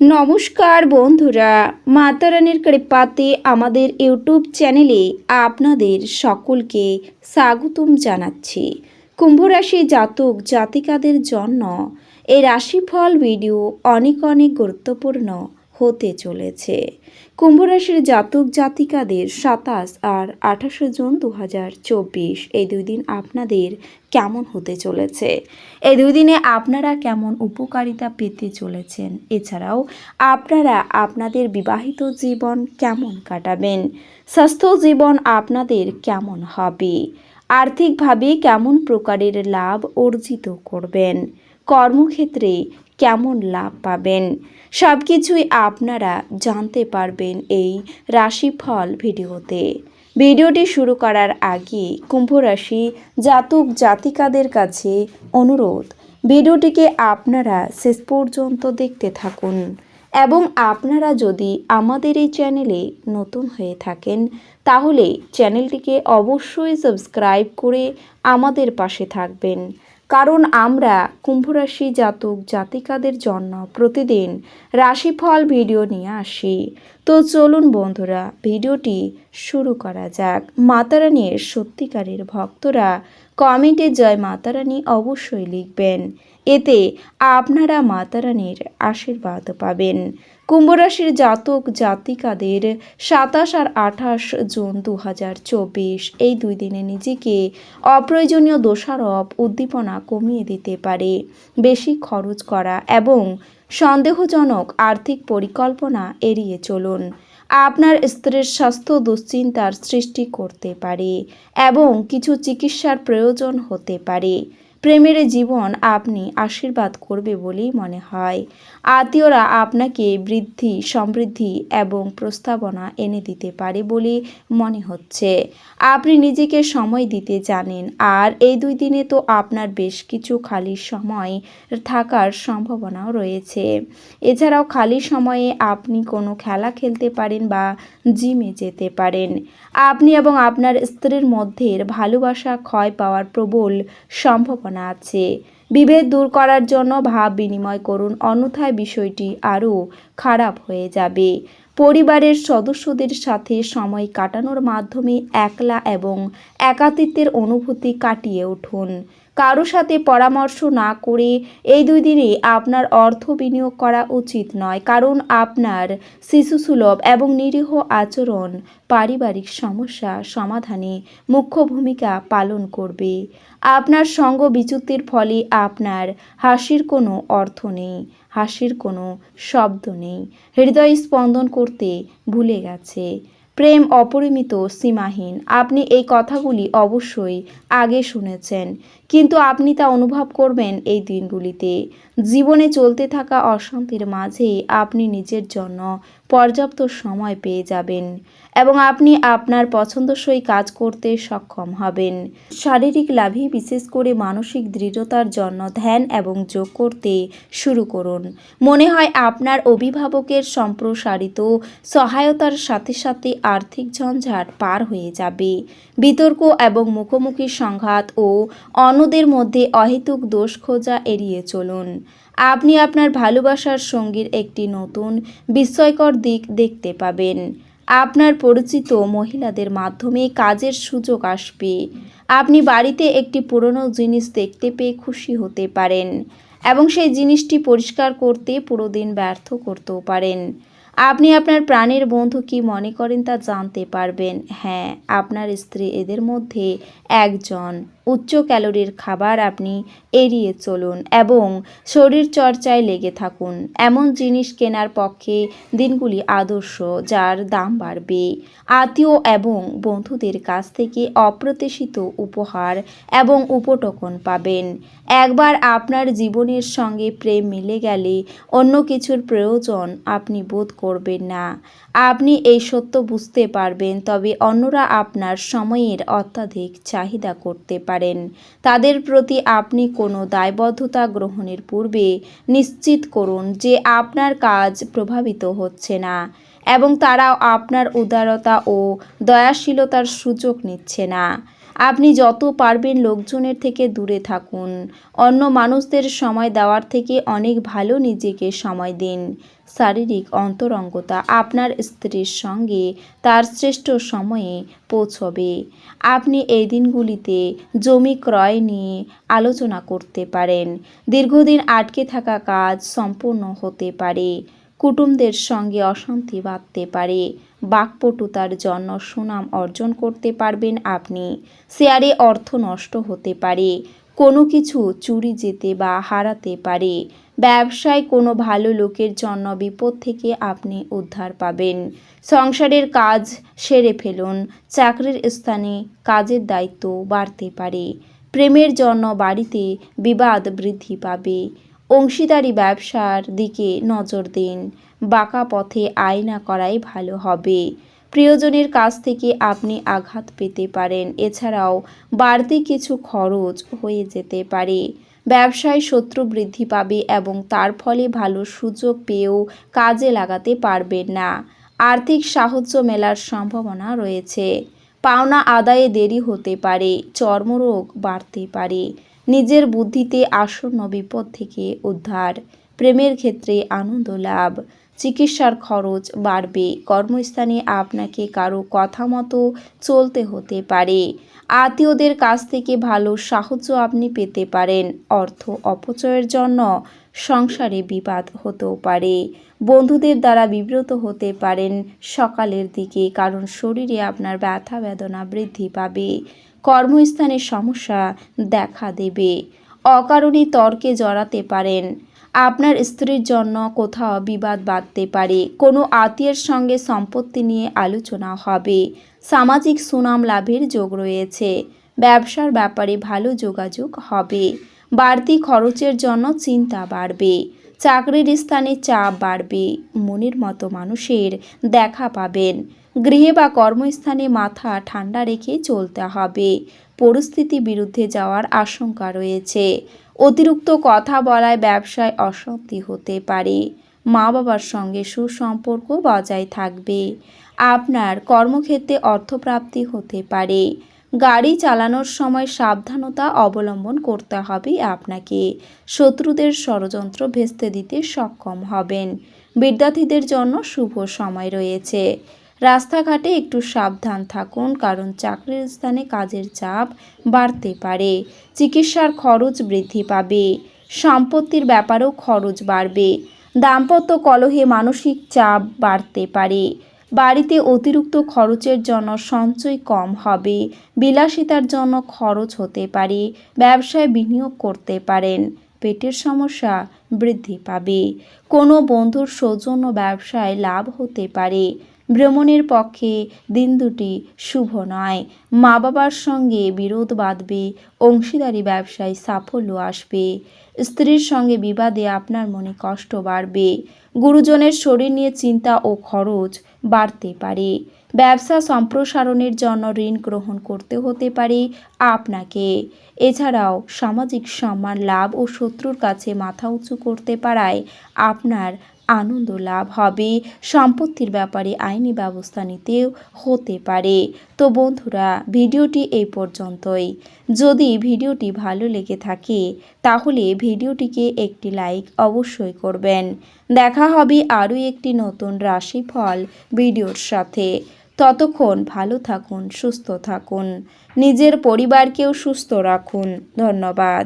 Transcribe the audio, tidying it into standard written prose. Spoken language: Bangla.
নমস্কার বন্ধুরা, মাতা রানীর কৃপাতে আমাদের ইউটিউব চ্যানেলে আপনাদের সকলকে স্বাগতম জানাচ্ছি। কুম্ভ রাশি জাতক জাতিকাদের জন্য এই রাশিফল ভিডিও অনেক গুরুত্বপূর্ণ হতে চলেছে। কুম্ভ রাশির জাতক জাতিকাদের 27 আর 28 জুন 2024 এই দুই দিন আপনাদের কেমন হতে চলেছে, এই দুই দিনে আপনারা কেমন উপকারিতা পেতে চলেছেন, এছাড়াও আপনারা আপনাদের বিবাহিত জীবন কেমন কাটাবেন, স্বাস্থ্য জীবন আপনাদের কেমন হবে, আর্থিকভাবে কেমন প্রকারের লাভ অর্জিত করবেন, কর্মক্ষেত্রে কেমন লাভ পাবেন, সব কিছুই আপনারা জানতে পারবেন এই রাশিফল ভিডিওতে। ভিডিওটি শুরু করার আগে কুম্ভ রাশি জাতক জাতিকাদের কাছে অনুরোধ, ভিডিওটিকে আপনারা শেষ পর্যন্ত দেখতে থাকুন এবং আপনারা যদি আমাদের এই চ্যানেলে নতুন হয়ে থাকেন তাহলে চ্যানেলটিকে অবশ্যই সাবস্ক্রাইব করে আমাদের পাশে থাকবেন, কারণ আমরা কুম্ভ রাশি জাতক জাতিকাদের জন্য প্রতিদিন রাশিফল ভিডিও নিয়ে আসি। তো চলুন বন্ধুরা, ভিডিওটি শুরু করা যাক। মাতা রানীর সত্যিকারের ভক্তরা কমেন্টে জয় মাতা রানী অবশ্যই লিখবেন, এতে আপনারা মাতা রানীর আশীর্বাদ পাবেন। কুম্ভ রাশির জাতক জাতিকাদের 27 আর 28 জুন 2024 এই দুই দিনে নিজেকে অপ্রয়োজনীয় দোষারোপ উদ্দীপনা কমিয়ে দিতে পারে। বেশি খরচ করা এবং সন্দেহজনক আর্থিক পরিকল্পনা এড়িয়ে চলুন। আপনার স্ত্রীর স্বাস্থ্য দুশ্চিন্তার সৃষ্টি করতে পারে এবং কিছু চিকিৎসার প্রয়োজন হতে পারে। প্রেমের জীবন আপনি আশীর্বাদ করবে বলেই মনে হয়। আত্মীয়রা আপনাকে বৃদ্ধি সমৃদ্ধি এবং প্রস্তাবনা এনে দিতে পারে বলে মনে হচ্ছে। আপনি নিজেকে সময় দিতে জানেন, আর এই দুই দিনে তো আপনার বেশ কিছু খালি সময় থাকার সম্ভাবনাও রয়েছে। এছাড়াও খালি সময়ে আপনি কোনো খেলা খেলতে পারেন বা জিমে যেতে পারেন। আপনি এবং আপনার স্ত্রীর মধ্যে ভালোবাসা ক্ষয় পাওয়ার প্রবল সম্ভাবনা আছে। বিভেদ দূর করার জন্য ভাব বিনিময় করুন, অন্যথায় বিষয়টি আরও খারাপ হয়ে যাবে। পরিবারের সদস্যদের সাথে সময় কাটানোর মাধ্যমে একলা এবং একাকিত্বের অনুভূতি কাটিয়ে উঠুন। কারো সাথে পরামর্শ না করে এই দুই দিনে আপনার অর্থ বিনিয়োগ করা উচিত নয়, কারণ আপনার শিশুসুলভ এবং নিরীহ আচরণ পারিবারিক সমস্যা সমাধানে মুখ্য ভূমিকা পালন করবে। আপনার সঙ্গ বিচ্যুতির ফলে আপনার হাসির কোনো অর্থ নেই, হাসির কোনো শব্দ নেই, হৃদয় স্পন্দন করতে ভুলে গেছে। প্রেম অপরিমিত, সীমাহীন। আপনি এই কথাগুলি অবশ্যই আগে শুনেছেন, কিন্তু আপনি তা অনুভব করবেন এই দিনগুলিতে। জীবনে চলতে থাকা অশান্তির মাঝে আপনি নিজের জন্য পর্যাপ্ত সময় পেয়ে যাবেন এবং আপনি আপনার পছন্দসই কাজ করতে সক্ষম হবেন। শারীরিক লাভে বিশেষ করে মানসিক দৃঢ়তার জন্য ধ্যান এবং যোগ করতে শুরু করুন। মনে হয় আপনার অভিভাবকের সম্প্রসারিত সহায়তার সাথে সাথে আর্থিক ঝঞ্ঝাট পার হয়ে যাবে। বিতর্ক এবং মুখোমুখি সংঘাত ও অন্যদের মধ্যে অহেতুক দোষ খোঁজা এড়িয়ে চলুন। আপনি আপনার ভালোবাসার সঙ্গীর একটি নতুন বিস্ময়কর দিক দেখতে পাবেন। আপনার পরিচিত মহিলাদের মাধ্যমে কাজের সুযোগ আসবে। আপনি বাড়িতে একটি পুরনো জিনিস দেখতে পেয়ে খুশি হতে পারেন এবং সেই জিনিসটি পরিষ্কার করতে পুরো দিন ব্যর্থ করতেও পারেন। আপনি আপনার প্রাণের বন্ধু কি মনে করেন তা জানতে পারবেন। হ্যাঁ, আপনার স্ত্রী এদের মধ্যে একজন। উচ্চ ক্যালোরির খাবার আপনি এড়িয়ে চলুন এবং শরীর চর্চায় লেগে থাকুন। এমন জিনিস কেনার পক্ষে দিনগুলি আদর্শ যার দাম বাড়বে। আত্মীয় এবং বন্ধুদের কাছ থেকে অপ্রত্যাশিত উপহার এবং উপটকন পাবেন। একবার আপনার জীবনের সঙ্গে প্রেম মিলে গেলে অন্য কিছুর প্রয়োজন আপনি বোধ করবেন না। আপনি এই সত্য বুঝতে পারবেন, তবে অন্যরা আপনার সময়ের অত্যাধিক চাহিদা করতে পারেন। তাদের প্রতি আপনি কোনো দায়বদ্ধতা গ্রহণের পূর্বে নিশ্চিত করুন যে আপনার কাজ প্রভাবিত হচ্ছে না এবং তারাও আপনার উদারতা ও দয়াশীলতার সুযোগ নিচ্ছে না। আপনি যত পারবেন লোকজনের থেকে দূরে থাকুন। অন্য মানুষদের সময় দেওয়ার থেকে অনেক ভালো নিজেকে সময় দিন। শারীরিক অন্তরঙ্গতা আপনার স্ত্রীর সঙ্গে তার শ্রেষ্ঠ সময়ে পৌঁছবে। আপনি এই দিনগুলিতে জমি ক্রয় নিয়ে আলোচনা করতে পারেন। দীর্ঘদিন আটকে থাকা কাজ সম্পূর্ণ হতে পারে। কুটুমদের সঙ্গে অশান্তি বাধতে পারে। বাকপটুতার জন্য সুনাম অর্জন করতে পারবেন আপনি। শেয়ারে অর্থ নষ্ট হতে পারে। কোনো কিছু চুরি যেতে বা হারাতে পারে। ব্যবসায় কোনো ভালো লোকের জন্য বিপদ থেকে আপনি উদ্ধার পাবেন। সংসারের কাজ সেরে ফেলুন। চাকরির স্থানে কাজের দায়িত্ব বাড়তে পারে। প্রেমের জন্য বাড়িতে বিবাদ বৃদ্ধি পাবে। অংশীদারি ব্যবসার দিকে নজর দিন। বাঁকা পথে আয় না করাই ভালো হবে। প্রিয়জনের কাছ থেকে আপনি আঘাত পেতে পারেন। এছাড়াও বাড়তি কিছু খরচ হয়ে যেতে পারে। ব্যবসায় শত্রু বৃদ্ধি পাবে এবং তার ফলে ভালো সুযোগ পেয়েও কাজে লাগাতে পারবেন না। আর্থিক সাহায্য মেলার সম্ভাবনা রয়েছে। পাওনা আদায়ে দেরি হতে পারে। চর্মরোগ বাড়তে পারে। নিজের বুদ্ধিতে আসন্ন বিপদ থেকে উদ্ধার। প্রেমের ক্ষেত্রে আনন্দ লাভ। চিকিৎসার খরচ বাড়বে। কর্মস্থানে আপনাকে কারো কথা মতো চলতে হতে পারে। আত্মীয়দের কাছ থেকে ভালো সাহায্য আপনি পেতে পারেন। অর্থ অপচয়ের জন্য সংসারে বিবাদ হতেও পারে। বন্ধুদের দ্বারা বিব্রত হতে পারেন সকালের দিকে, কারণ শরীরে আপনার ব্যথা বেদনা বৃদ্ধি পাবে। কর্মস্থানে সমস্যা দেখা দেবে। অকারণে তর্কে জড়াতে পারেন। আপনার স্ত্রীর জন্য কোথাও বিবাদ বাধতে পারে। কোনো আত্মীয়ের সঙ্গে সম্পত্তি নিয়ে আলোচনা হবে। সামাজিক সুনাম লাভের যোগ রয়েছে। ব্যবসার ব্যাপারে ভালো যোগাযোগ হবে। বাড়তি খরচের জন্য চিন্তা বাড়বে। চাকরির স্থানে চাপ বাড়বে। মনের মতো মানুষের দেখা পাবেন। গৃহে বা কর্মস্থানে মাথা ঠান্ডা রেখে চলতে হবে। পরিস্থিতি বিরুদ্ধে যাওয়ার আশঙ্কা রয়েছে। অতিরিক্ত কথা বলায় ব্যবসায় অশান্তি হতে পারে। মা বাবার সঙ্গে সুসম্পর্ক বজায় থাকবে। আপনার কর্মক্ষেত্রে অর্থপ্রাপ্তি হতে পারে। গাড়ি চালানোর সময় সাবধানতা অবলম্বন করতে হবে আপনাকে। শত্রুদের ষড়যন্ত্র ভেস্তে দিতে সক্ষম হবেন। বিদ্যার্থীদের জন্য শুভ সময় রয়েছে। রাস্তাঘাটে একটু সাবধান থাকুন, কারণ চাকরির স্থানে কাজের চাপ বাড়তে পারে। চিকিৎসার খরচ বৃদ্ধি পাবে। সম্পত্তির ব্যাপারেও খরচ বাড়বে। দাম্পত্য কলহে মানসিক চাপ বাড়তে পারে। বাড়িতে অতিরিক্ত খরচের জন্য সঞ্চয় কম হবে। বিলাসিতার জন্য খরচ হতে পারে। ব্যবসায় বিনিয়োগ করতে পারেন। পেটের সমস্যা বৃদ্ধি পাবে। কোনো বন্ধুর সৌজন্য ব্যবসায় লাভ হতে পারে। ভ্রমণের পক্ষে দিন দুটি শুভ নয়। মা বাবার সঙ্গে বিরোধ বাঁধবে। অংশীদারি ব্যবসায় সাফল্য আসবে। স্ত্রীর সঙ্গে বিবাদে আপনার মনে কষ্ট বাড়বে। গুরুজনের শরীর নিয়ে চিন্তা ও খরচ বাড়তে পারে। ব্যবসা সম্প্রসারণের জন্য ঋণ গ্রহণ করতে হতে পারে আপনাকে। এছাড়াও সামাজিক সম্মান লাভ ও শত্রুর কাছে মাথা উঁচু করতে পারায় আপনার আনন্দ লাভ হবে। সম্পত্তির ব্যাপারে আইনি ব্যবস্থা নিতেও হতে পারে। তো বন্ধুরা, ভিডিওটি এই পর্যন্তই। যদি ভিডিওটি ভালো লেগে থাকে তাহলে ভিডিওটিকে একটি লাইক অবশ্যই করবেন। দেখা হবে আরও একটি নতুন রাশিফল ভিডিওর সাথে। ততক্ষণ ভালো থাকুন, সুস্থ থাকুন, নিজের পরিবারকেও সুস্থ রাখুন। ধন্যবাদ।